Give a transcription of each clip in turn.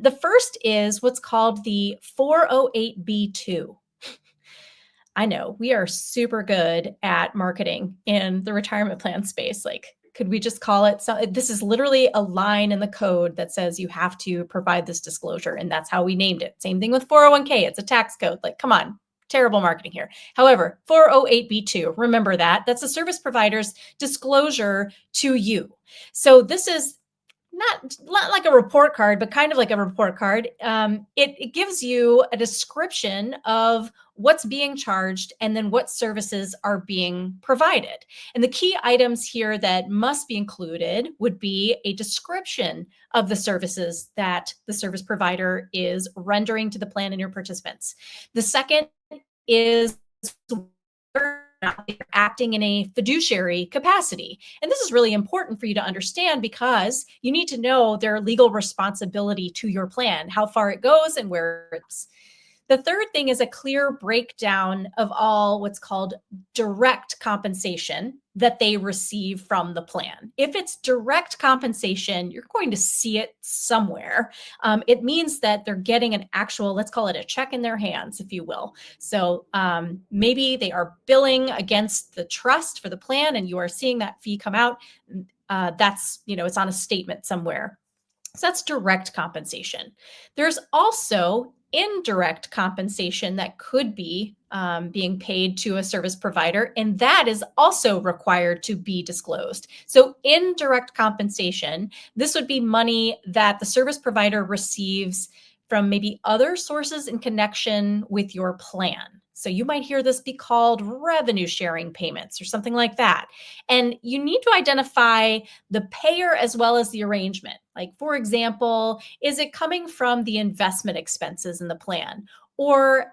The first is what's called the 408B2. I know we are super good at marketing in the retirement plan space. Like, could we just call it so? This is literally a line in the code that says you have to provide this disclosure, and that's how we named it. Same thing with 401k. It's a tax code. Like, come on, terrible marketing here. However, 408B2, remember that. That's a service provider's disclosure to you. So this is not like a report card, but kind of like a report card. It gives you a description of what's being charged and then what services are being provided. And the key items here that must be included would be a description of the services that the service provider is rendering to the plan and your participants. The second is acting in a fiduciary capacity. And this is really important for you to understand because you need to know their legal responsibility to your plan, how far it goes and where it's. The third thing is a clear breakdown of all what's called direct compensation that they receive from the plan. If it's direct compensation, you're going to see it somewhere. It means that they're getting an actual, let's call it a check in their hands, if you will. So maybe they are billing against the trust for the plan and you are seeing that fee come out. That's, it's on a statement somewhere. So that's direct compensation. There's also indirect compensation that could be being paid to a service provider, and that is also required to be disclosed. So indirect compensation, this would be money that the service provider receives from maybe other sources in connection with your plan. So you might hear this be called revenue sharing payments or something like that. And you need to identify the payer as well as the arrangement. Like, for example, is it coming from the investment expenses in the plan? Or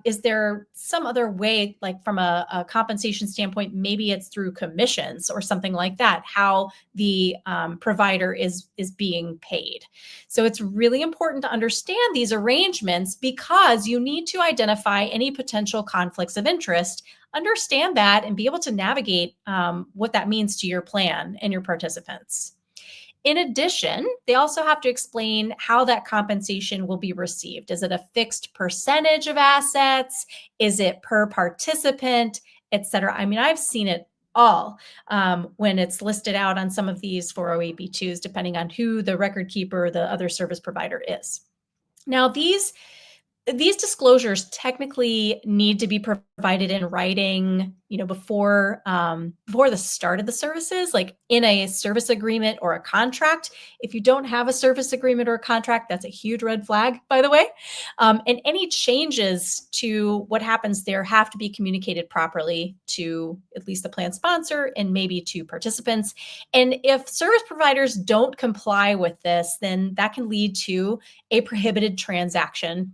is there some other way, like from a compensation standpoint, maybe it's through commissions or something like that, how the provider is being paid. So it's really important to understand these arrangements because you need to identify any potential conflicts of interest, understand that, and be able to navigate what that means to your plan and your participants. In addition, they also have to explain how that compensation will be received. Is it a fixed percentage of assets? Is it per participant, et cetera? I mean, I've seen it all when it's listed out on some of these 408B2s, depending on who the record keeper, the other service provider is. Now, these disclosures technically need to be provided in writing, before the start of the services, like in a service agreement or a contract. If you don't have a service agreement or a contract, that's a huge red flag, by the way. And any changes to what happens there have to be communicated properly to at least the plan sponsor and maybe to participants. And if service providers don't comply with this, then that can lead to a prohibited transaction.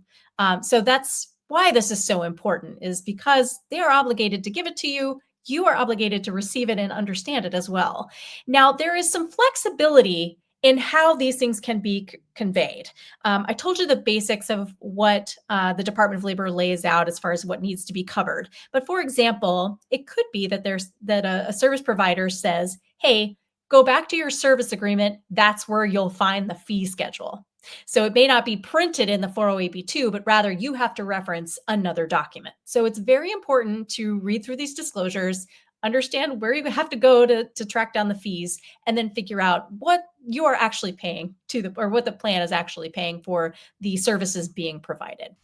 So that's why this is so important, is because they are obligated to give it to you. You are obligated to receive it and understand it as well. Now, there is some flexibility in how these things can be conveyed. I told you the basics of what the Department of Labor lays out as far as what needs to be covered. But for example, it could be that a service provider says, "Hey, go back to your service agreement. That's where you'll find the fee schedule." So it may not be printed in the 408B2, but rather you have to reference another document. So it's very important to read through these disclosures, understand where you have to go to track down the fees, and then figure out what you are actually paying or what the plan is actually paying for the services being provided.